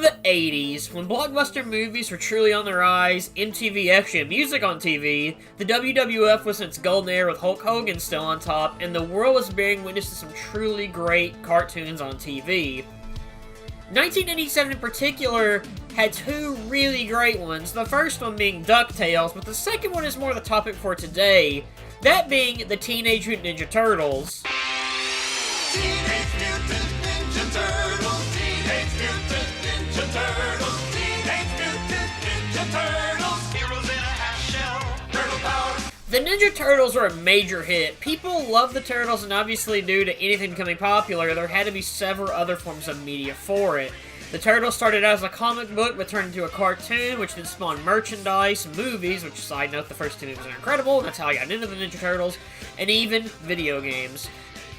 in the 80s, when blockbuster movies were truly on the rise, MTV actually had music on TV, the WWF was in its golden era with Hulk Hogan still on top, and the world was bearing witness to some truly great cartoons on TV. 1987 in particular had two really great ones, the first one being DuckTales, but the second one is more the topic for today, that being the Teenage Mutant Ninja Turtles. Teenage Mutant Ninja Turtles, Teenage Mutant Ninja Turtles, Teenage Mutant Ninja Turtles, heroes in a half shell, turtle power. The Ninja Turtles were a major hit. People love the Turtles, and obviously due to anything becoming popular, there had to be several other forms of media for it. The Turtles started out as a comic book, but turned into a cartoon, which then spawned merchandise, movies, which, side note, the first two movies are incredible, and that's how I got into the Ninja Turtles, and even video games.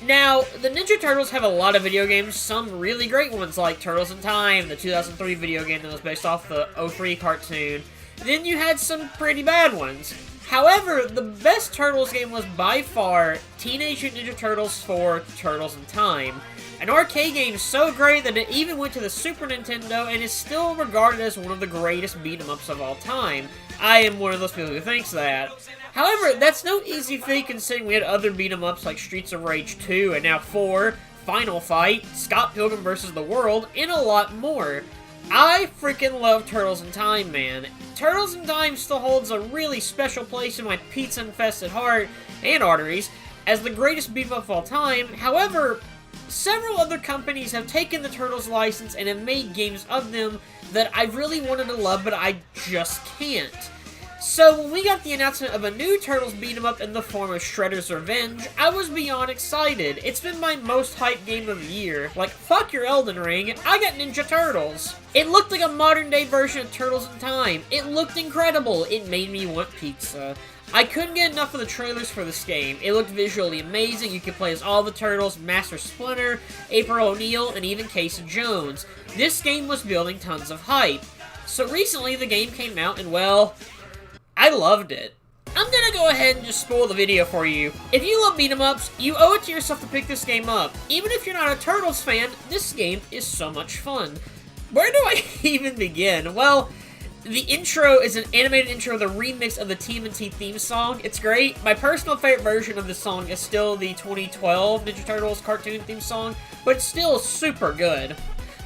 Now, the Ninja Turtles have a lot of video games, some really great ones like Turtles in Time, the 2003 video game that was based off the '03 cartoon. Then you had some pretty bad ones. However, the best Turtles game was by far Teenage Mutant Ninja Turtles 4 Turtles in Time. An arcade game so great that it even went to the Super Nintendo and is still regarded as one of the greatest beat-em-ups of all time. I am one of those people who thinks that. However, that's no easy feat considering we had other beat-em-ups like Streets of Rage 2 and now 4, Final Fight, Scott Pilgrim vs. the World, and a lot more. I freaking love Turtles in Time, man. Turtles in Time still holds a really special place in my pizza-infested heart and arteries as the greatest beat-em-up of all time. However, several other companies have taken the Turtles license and have made games of them that I really wanted to love, but I just can't. So when we got the announcement of a new Turtles beat-em-up in the form of Shredder's Revenge, I was beyond excited. It's been my most hyped game of the year. Like, fuck your Elden Ring, I got Ninja Turtles. It looked like a modern-day version of Turtles in Time. It looked incredible. It made me want pizza. I couldn't get enough of the trailers for this game. It looked visually amazing. You could play as all the Turtles, Master Splinter, April O'Neil, and even Casey Jones. This game was building tons of hype. So recently, the game came out, and well, I loved it. I'm gonna go ahead and just spoil the video for you. If you love beat-em-ups, you owe it to yourself to pick this game up. Even if you're not a Turtles fan, this game is so much fun. Where do I even begin? Well, the intro is an animated intro with a remix of the TMNT theme song. It's great. My personal favorite version of this song is still the 2012 Ninja Turtles cartoon theme song, but it's still super good.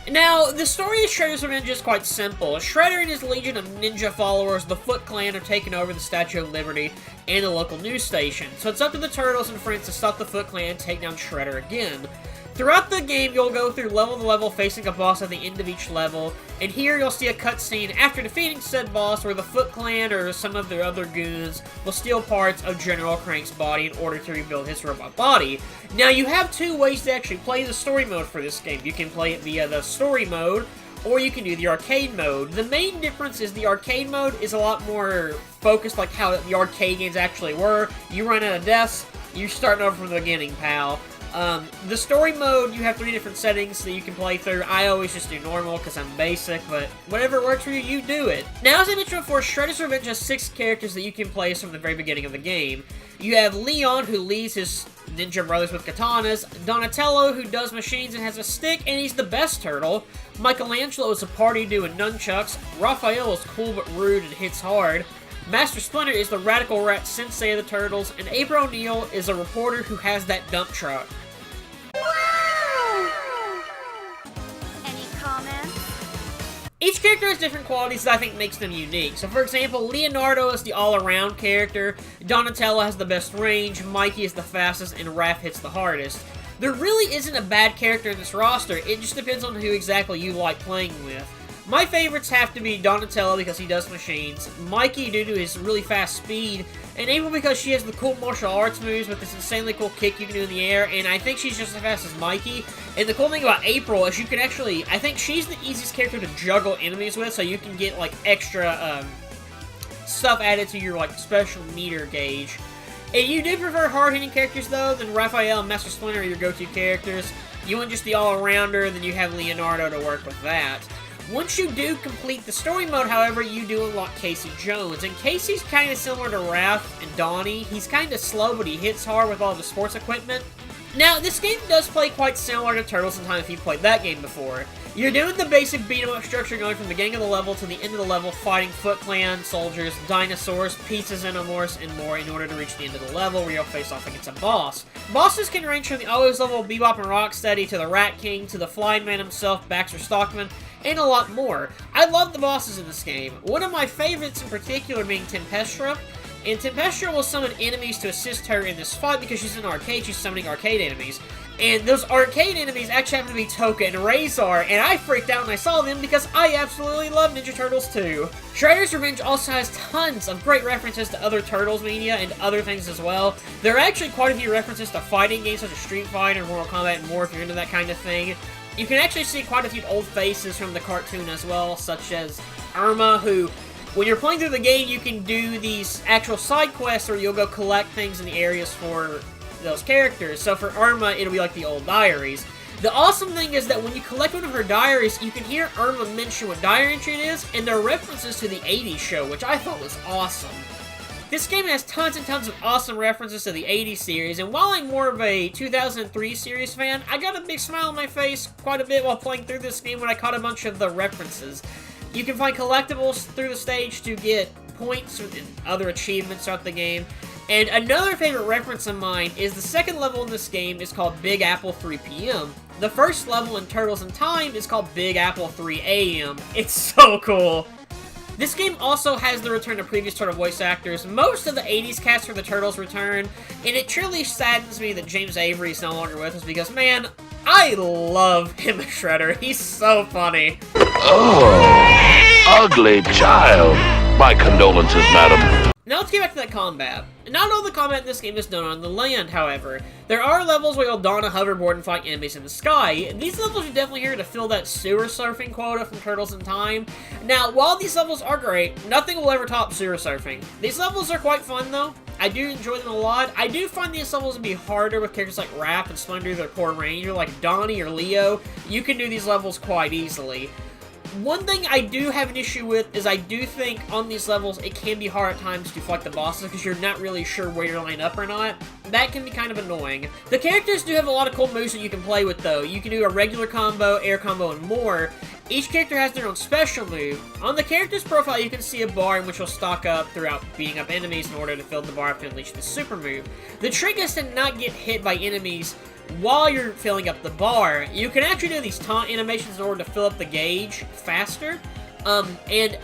Now, the story of Shredder's Revenge is quite simple. Shredder and his legion of ninja followers, the Foot Clan, are taking over the Statue of Liberty and the local news station. So it's up to the Turtles and friends to stop the Foot Clan and take down Shredder again. Throughout the game, you'll go through level to level facing a boss at the end of each level, and here you'll see a cutscene after defeating said boss where the Foot Clan or some of their other goons will steal parts of General Crank's body in order to rebuild his robot body. Now, you have two ways to actually play the story mode for this game. You can play it via the story mode, or you can do the arcade mode. The main difference is the arcade mode is a lot more focused like how the arcade games actually were. You run out of deaths, you're starting over from the beginning, pal. The story mode, you have 3 different settings that you can play through. I always just do normal because I'm basic, but whatever works for you, you do it. Now, as I mentioned before, Shredder's Revenge has 6 characters that you can play as from the very beginning of the game. You have Leon, who leads his ninja brothers with katanas, Donatello, who does machines and has a stick, and he's the best turtle. Michelangelo is a party dude with nunchucks. Raphael is cool but rude and hits hard. Master Splinter is the radical rat sensei of the Turtles, and April O'Neil is a reporter who has that dump truck. Any comments? Each character has different qualities that I think makes them unique. So for example, Leonardo is the all-around character, Donatello has the best range, Mikey is the fastest, and Raph hits the hardest. There really isn't a bad character in this roster, it just depends on who exactly you like playing with. My favorites have to be Donatello because he does machines, Mikey due to his really fast speed, and April because she has the cool martial arts moves with this insanely cool kick you can do in the air, and I think she's just as fast as Mikey. And the cool thing about April is you can actually, I think she's the easiest character to juggle enemies with, so you can get like extra stuff added to your like special meter gauge. If you do prefer hard-hitting characters though, then Raphael and Master Splinter are your go-to characters. You want just the all-arounder, then you have Leonardo to work with that. Once you do complete the story mode, however, you do unlock Casey Jones, and Casey's kind of similar to Raph and Donnie. He's kind of slow, but he hits hard with all the sports equipment. Now, this game does play quite similar to Turtles in Time if you've played that game before. You're doing the basic beat-em-up structure going from the beginning of the level to the end of the level, fighting Foot Clan, soldiers, dinosaurs, pizza xenomorphs, and more in order to reach the end of the level where you'll face off against a boss. Bosses can range from the always level Bebop and Rocksteady to the Rat King to the Flying Man himself, Baxter Stockman, and a lot more. I love the bosses in this game. One of my favorites in particular being Tempestra. And Tempestra will summon enemies to assist her in this fight because she's in an arcade, she's summoning arcade enemies. And those arcade enemies actually happen to be Toka and Razor, and I freaked out when I saw them because I absolutely love Ninja Turtles too. Shredder's Revenge also has tons of great references to other Turtles media and other things as well. There are actually quite a few references to fighting games such as Street Fighter, Mortal Kombat, and more if you're into that kind of thing. You can actually see quite a few old faces from the cartoon as well, such as Irma, who, when you're playing through the game, you can do these actual side quests where you'll go collect things in the areas for those characters. So for Irma, it'll be like the old diaries. The awesome thing is that when you collect one of her diaries, you can hear Irma mention what diary entry it is, and there are references to the 80s show, which I thought was awesome. This game has tons and tons of awesome references to the 80s series, and while I'm more of a 2003 series fan, I got a big smile on my face quite a bit while playing through this game when I caught a bunch of the references. You can find collectibles through the stage to get points and other achievements throughout the game. And another favorite reference of mine is the second level in this game is called Big Apple 3 PM. The first level in Turtles in Time is called Big Apple 3 AM. It's so cool. This game also has the return of previous Turtle voice actors. Most of the 80s cast for the Turtles return, and it truly saddens me that James Avery is no longer with us because, man, I love him as Shredder. He's so funny. Oh, ugly child. My condolences, madam. Now let's get back to that combat. Not all the combat in this game is done on the land, however. There are levels where you'll don a hoverboard and fight enemies in the sky. These levels are definitely here to fill that sewer surfing quota from Turtles in Time. Now, while these levels are great, nothing will ever top sewer surfing. These levels are quite fun, though. I do enjoy them a lot. I do find these levels to be harder with characters like Raph and Splinter, their core ranger, like Donnie or Leo. You can do these levels quite easily. One thing I do have an issue with is I do think on these levels it can be hard at times to fight the bosses because you're not really sure where you're lined up or not. That can be kind of annoying. The characters do have a lot of cool moves that you can play with though. You can do a regular combo, air combo, and more. Each character has their own special move. On the character's profile you can see a bar in which will stock up throughout beating up enemies in order to fill the bar up to unleash the super move. The trick is to not get hit by enemies while you're filling up the bar. You can actually do these taunt animations in order to fill up the gauge faster. And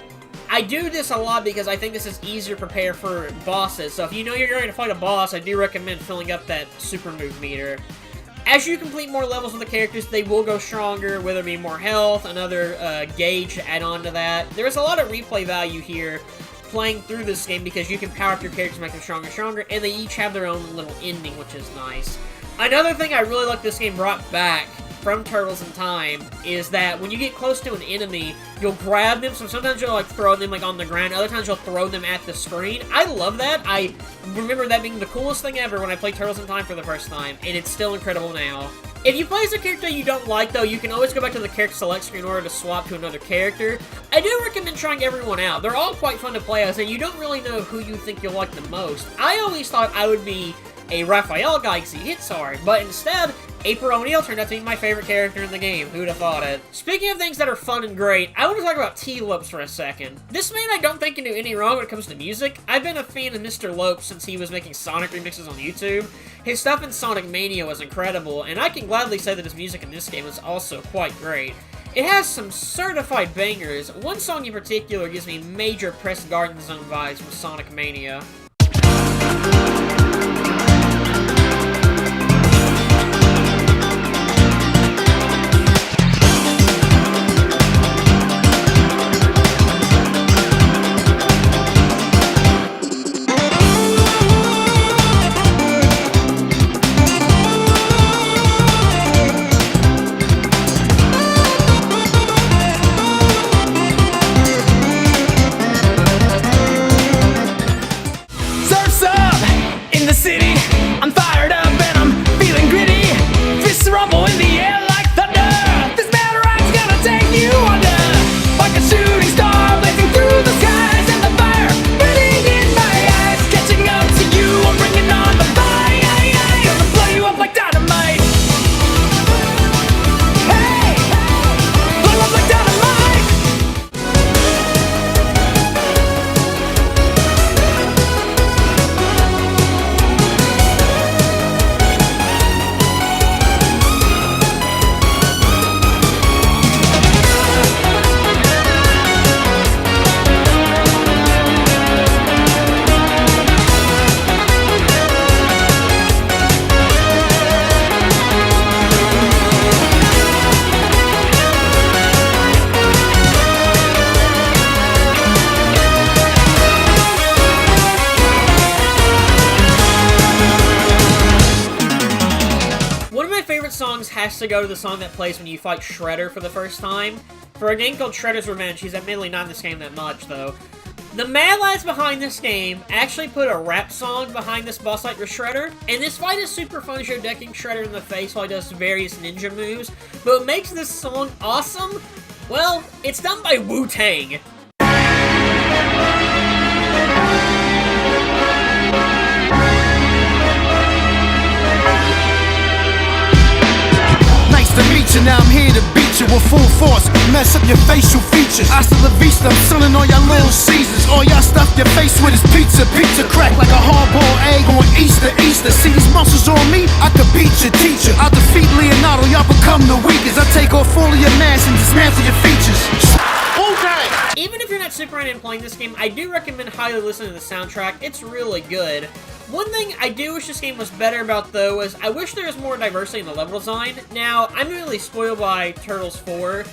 I do this a lot because I think this is easier to prepare for bosses. So if you know you're going to fight a boss, I do recommend filling up that super move meter. As you complete more levels with the characters, they will go stronger, whether it be more health, another gauge to add on to that. There's a lot of replay value here playing through this game because you can power up your characters, make them stronger and stronger, and they each have their own little ending, which is nice. Another thing I really like this game brought back from Turtles in Time is that when you get close to an enemy, you'll grab them. So sometimes you'll like throw them like on the ground, other times you'll throw them at the screen. I love that. I remember that being the coolest thing ever when I played Turtles in Time for the first time, and it's still incredible now. If you play as a character you don't like, though, you can always go back to the character select screen in order to swap to another character. I do recommend trying everyone out. They're all quite fun to play as, and you don't really know who you think you'll like the most. I always thought I would be a Raphael guy because he hits hard, but instead, April O'Neil turned out to be my favorite character in the game. Who'd have thought it? Speaking of things that are fun and great, I want to talk about T-Lopes for a second. This man I don't think can do any wrong when it comes to music. I've been a fan of Mr. Lopes since he was making Sonic remixes on YouTube. His stuff in Sonic Mania was incredible, and I can gladly say that his music in this game is also quite great. It has some certified bangers. One song in particular gives me major Press Garden Zone vibes from Sonic Mania. has to go to the song that plays when you fight Shredder for the first time. For a game called Shredder's Revenge, he's admittedly not in this game that much, though. The mad lads behind this game actually put a rap song behind this boss fight with Shredder, and this fight is super fun, show decking Shredder in the face while he does various ninja moves, but what makes this song awesome? Well, it's done by Wu-Tang. Nice to meet you, now I'm here to beat you with full force, mess up your facial features. Hasta la vista, I'm selling all y'all little Caesars. All y'all stuff your face with is pizza, pizza crack like a hard-boiled egg on Easter, Easter. See these muscles on me? I could beat your teacher. I defeat Leonardo, y'all become the weakest. I take off all of your mass and dismantle your features. Okay. Even if you're not super into playing this game, I do recommend highly listening to the soundtrack. It's really good. One thing I do wish this game was better about, though, is I wish there was more diversity in the level design. Now, I'm really spoiled by Turtles 4,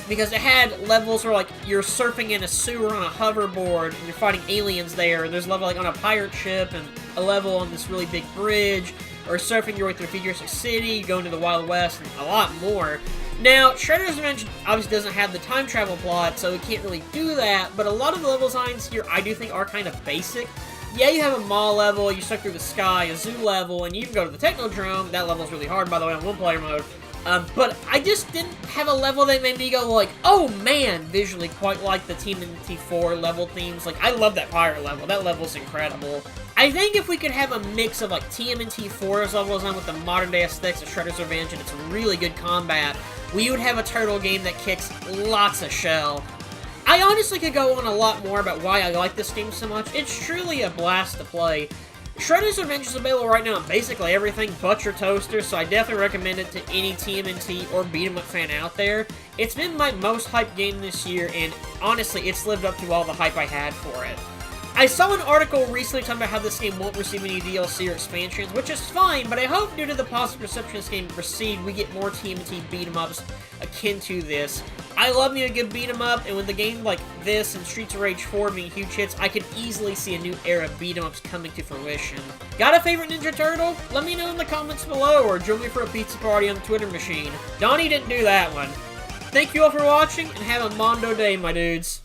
because it had levels where, like, you're surfing in a sewer on a hoverboard, and you're fighting aliens there, and there's a level, like, on a pirate ship, and a level on this really big bridge, or surfing your way through Futuristic City, going to the Wild West, and a lot more. Now, Shredder's Revenge obviously doesn't have the time travel plot, so it can't really do that, but a lot of the level designs here I do think are kind of basic. Yeah, you have a mall level, you suck through the sky, a zoo level, and you even go to the Technodrome. That level's really hard, by the way, on one-player mode. But I just didn't have a level that made me go like, oh man, visually quite like the TMNT 4 level themes. Like, I love that pirate level. That level's incredible. I think if we could have a mix of like TMNT 4's level design with the modern day aesthetics of Shredder's Revenge and its really good combat, we would have a turtle game that kicks lots of shell. I honestly could go on a lot more about why I like this game so much. It's truly a blast to play. Shredder's Revenge is available right now on basically everything but your toaster, so I definitely recommend it to any TMNT or beat-em-up fan out there. It's been my most hyped game this year, and honestly, it's lived up to all the hype I had for it. I saw an article recently talking about how this game won't receive any DLC or expansions, which is fine, but I hope due to the positive reception this game received, we get more TMNT beat-em-ups akin to this. I love me a good beat-em-up, and with a game like this and Streets of Rage 4 being huge hits, I could easily see a new era of beat-em-ups coming to fruition. Got a favorite Ninja Turtle? Let me know in the comments below, or join me for a pizza party on the Twitter machine. Donnie didn't do that one. Thank you all for watching, and have a mondo day, my dudes.